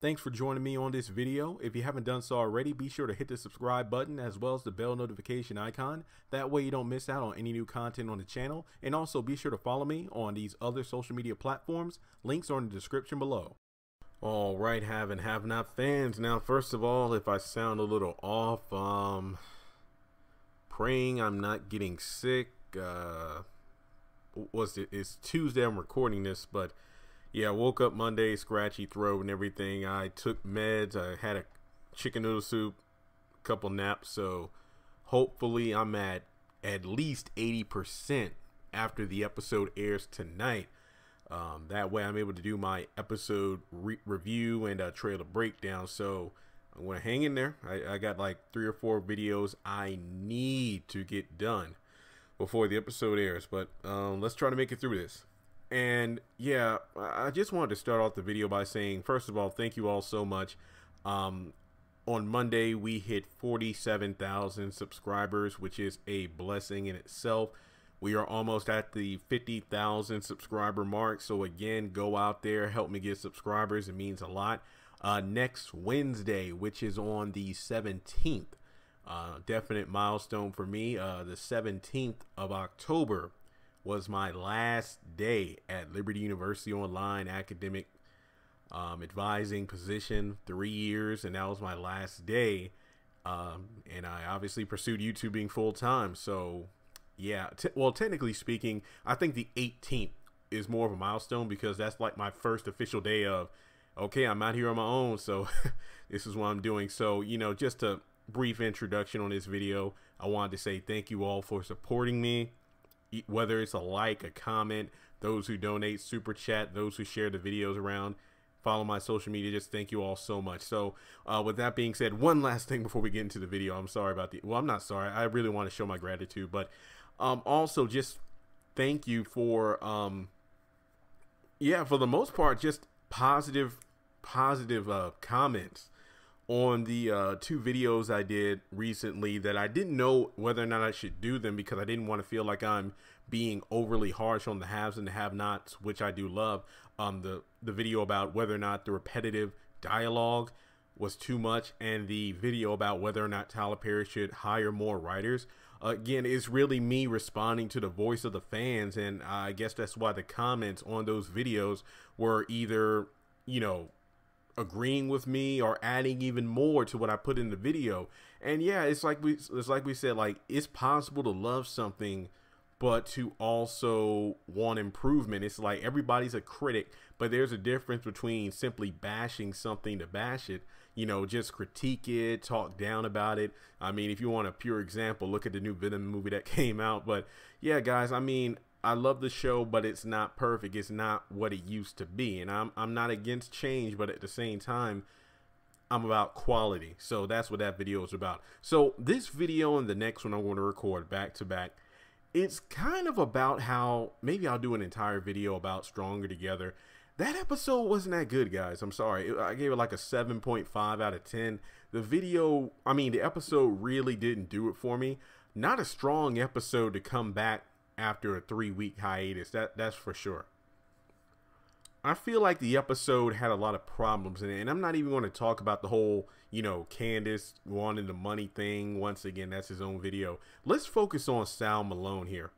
Thanks for joining me on this video. If you haven't done so already, be sure to hit the subscribe button as well as the bell notification icon. That way you don't miss out on any new content on the channel. And also be sure to follow me on these other social media platforms. Links are in the description below. All right, have and have not fans. Now, first of all, if I sound a little off, praying I'm not getting sick. It's Tuesday I'm recording this, but yeah, I woke up Monday, scratchy throat and everything. I took meds. I had a chicken noodle soup, a couple naps. So hopefully I'm at least 80% after the episode airs tonight. That way I'm able to do my episode review and a trailer breakdown. So I'm going to hang in there. I got like 3 or 4 videos I need to get done before the episode airs. But let's try to make it through this. And yeah, I just wanted to start off the video by saying, first of all, thank you all so much. On Monday, we hit 47,000 subscribers, which is a blessing in itself. We are almost at the 50,000 subscriber mark. So again, go out there, help me get subscribers. It means a lot. Next Wednesday, which is on the 17th, definite milestone for me. The 17th of October was my last day at Liberty University Online academic advising position, 3 years, and that was my last day. And I obviously pursued YouTubing full time. So yeah, well, technically speaking, I think the 18th is more of a milestone because that's like my first official day of, okay, I'm out here on my own. So this is what I'm doing. So, you know, just a brief introduction on this video. I wanted to say thank you all for supporting me. Whether it's a like, a comment, those who donate, super chat, those who share the videos around, follow my social media, just thank you all so much. So with that being said, one last thing before we get into the video. I'm sorry about well, I'm not sorry. I really want to show my gratitude, but also just thank you for yeah, for the most part, just positive comments on the 2 videos I did recently that I didn't know whether or not I should do them because I didn't want to feel like I'm being overly harsh on the haves and the have-nots, which I do love. The video about whether or not the repetitive dialogue was too much, and the video about whether or not Tyler Perry should hire more writers. Again, it's really me responding to the voice of the fans, and I guess that's why the comments on those videos were either, you know, agreeing with me or adding even more to what I put in the video. And yeah, it's like we said, like, it's possible to love something but to also want improvement. It's like everybody's a critic, but there's a difference between simply bashing something to bash it, you know, just critique it, talk down about it. I mean, if you want a pure example, look at the new Venom movie that came out. But yeah, guys, I mean, I love the show, but it's not perfect. It's not what it used to be. And I'm not against change, but at the same time, I'm about quality. So that's what that video is about. So this video and the next one I'm going to record back to back, it's kind of about how maybe I'll do an entire video about Stronger Together. That episode wasn't that good, guys. I'm sorry. I gave it like a 7.5 out of 10. The video, I mean, the episode really didn't do it for me. Not a strong episode to come back after a 3-week hiatus, that's for sure. I feel like the episode had a lot of problems in it, and I'm not even going to talk about the whole, you know, Candace wanting the money thing. Once again, that's his own video. Let's focus on Sal Malone here.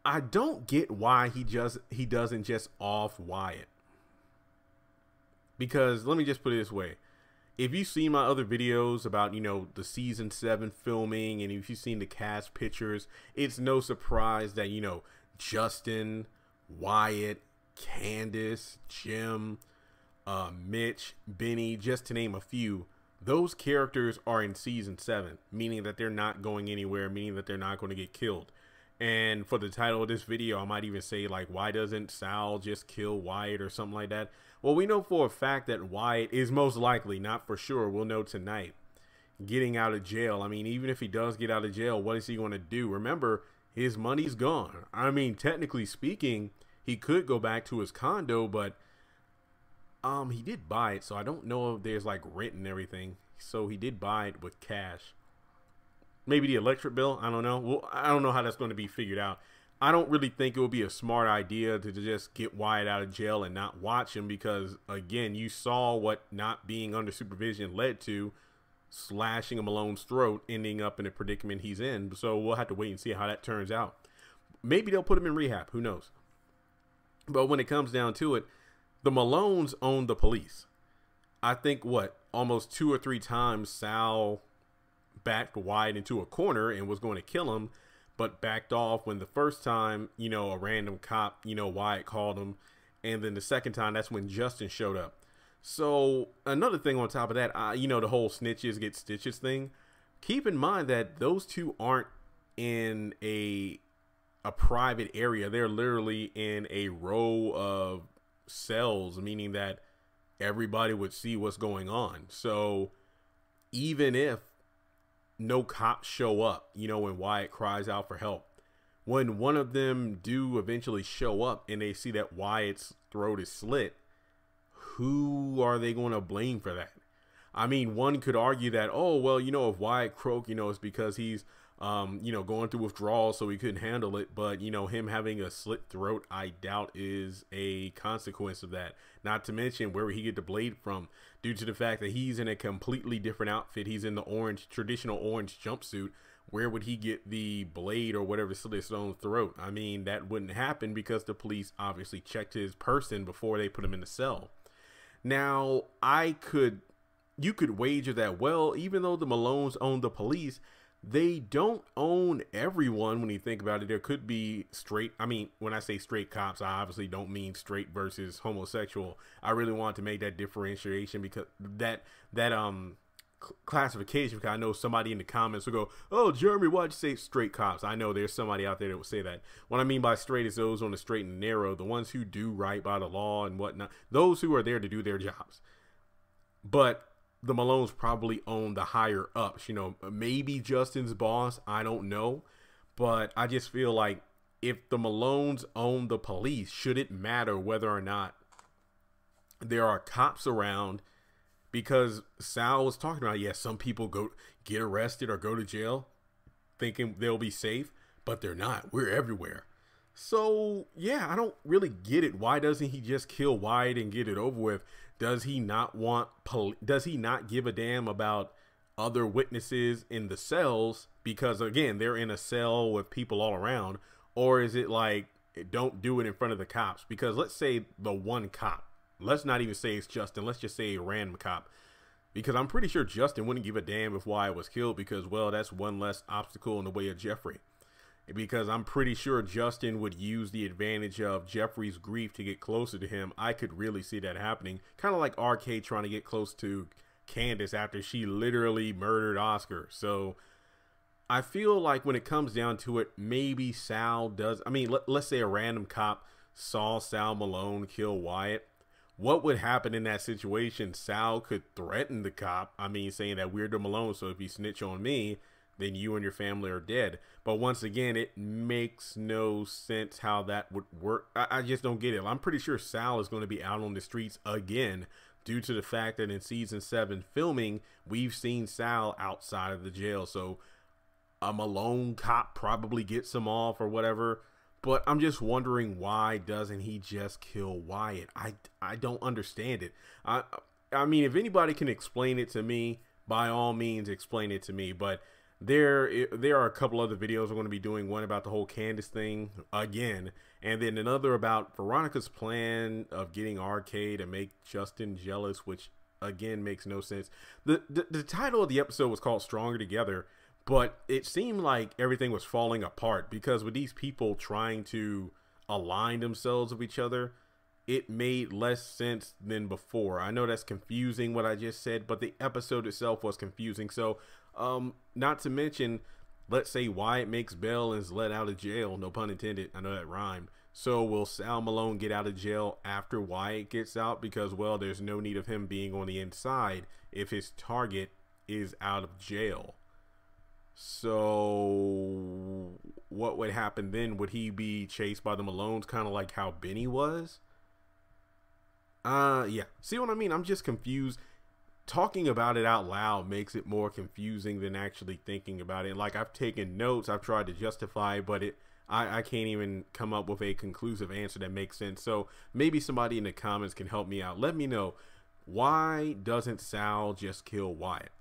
I don't get why he doesn't just off Wyatt. Because let me just put it this way. If you've seen my other videos about, you know, the season 7 filming, and if you've seen the cast pictures, it's no surprise that, you know, Justin, Wyatt, Candace, Jim, Mitch, Benny, just to name a few, those characters are in season 7, meaning that they're not going anywhere, meaning that they're not going to get killed. And for the title of this video, I might even say, like, why doesn't Sal just kill Wyatt or something like that? Well, we know for a fact that Wyatt is most likely, not for sure, we'll know tonight, getting out of jail. I mean, even if he does get out of jail, what is he going to do? Remember, his money's gone. I mean, technically speaking, he could go back to his condo, but he did buy it, so I don't know if there's like rent and everything. So he did buy it with cash. Maybe the electric bill, I don't know. Well, I don't know how that's going to be figured out. I don't really think it would be a smart idea to just get Wyatt out of jail and not watch him because, again, you saw what not being under supervision led to, slashing a Malone's throat, ending up in a predicament he's in. So we'll have to wait and see how that turns out. Maybe they'll put him in rehab. Who knows? But when it comes down to it, the Malones own the police. I think, almost 2 or 3 times Sal backed Wyatt into a corner and was going to kill him, but backed off when the first time, a random cop, Wyatt called him. And then the second time, that's when Justin showed up. So another thing on top of that, the whole snitches get stitches thing. Keep in mind that those two aren't in a private area. They're literally in a row of cells, meaning that everybody would see what's going on. So even if no cops show up, when Wyatt cries out for help, when one of them do eventually show up and they see that Wyatt's throat is slit, who are they going to blame for that? I mean, one could argue that, if Wyatt croaked, it's because he's, going through withdrawals, so he couldn't handle it. But, him having a slit throat, I doubt is a consequence of that. Not to mention, where would he get the blade from? Due to the fact that he's in a completely different outfit. He's in the traditional orange jumpsuit. Where would he get the blade or whatever slit his own throat? I mean, that wouldn't happen because the police obviously checked his person before they put him in the cell. Now, you could wager that, even though the Malones own the police, they don't own everyone. When you think about it, there could be when I say straight cops, I obviously don't mean straight versus homosexual. I really want to make that differentiation because that classification, because I know somebody in the comments will go, "Oh, Jeremy, why'd you say straight cops?" I know there's somebody out there that would say that. What I mean by straight is those on the straight and narrow, the ones who do right by the law and whatnot, those who are there to do their jobs. But the Malones probably own the higher ups, maybe Justin's boss, I don't know. But I just feel like if the Malones own the police, should it matter whether or not there are cops around? Because Sal was talking about, some people get arrested or go to jail thinking they'll be safe, but they're not. We're everywhere. So, I don't really get it. Why doesn't he just kill Wyatt and get it over with? Does he not does he not give a damn about other witnesses in the cells? Because, again, they're in a cell with people all around. Or is it like, don't do it in front of the cops? Because let's say the one cop, let's not even say it's Justin. Let's just say a random cop. Because I'm pretty sure Justin wouldn't give a damn if Wyatt was killed because, that's one less obstacle in the way of Jeffrey. Because I'm pretty sure Justin would use the advantage of Jeffrey's grief to get closer to him. I could really see that happening. Kind of like RK trying to get close to Candace after she literally murdered Oscar. So I feel like when it comes down to it, maybe Sal does. I mean, let's say a random cop saw Sal Malone kill Wyatt. What would happen in that situation? Sal could threaten the cop. I mean, saying that we're the Malone, so if you snitch on me, then you and your family are dead. But once again, it makes no sense how that would work. I just don't get it. I'm pretty sure Sal is going to be out on the streets again due to the fact that in season 7 filming, we've seen Sal outside of the jail. So a Malone cop probably gets him off or whatever. But I'm just wondering, why doesn't he just kill Wyatt? I don't understand it. I mean, if anybody can explain it to me, by all means, explain it to me. But there are a couple other videos I'm going to be doing. One about the whole Candace thing again, and then another about Veronica's plan of getting RK to make Justin jealous, which again makes no sense. The title of the episode was called Stronger Together, but it seemed like everything was falling apart because with these people trying to align themselves with each other, it made less sense than before. I know that's confusing what I just said, but the episode itself was confusing. So not to mention, let's say Wyatt makes bail and is let out of jail. No pun intended. I know that rhymed. So will Sal Malone get out of jail after Wyatt gets out? Because, there's no need of him being on the inside if his target is out of jail. So what would happen then? Would he be chased by the Malones, kind of like how Benny was? Yeah. See what I mean? I'm just confused. talking about it out loud makes it more confusing than actually thinking about it. Like, I've taken notes, I've tried to justify, but I can't even come up with a conclusive answer that makes sense. So maybe somebody in the comments can help me out. Let me know, why doesn't Sal just kill Wyatt?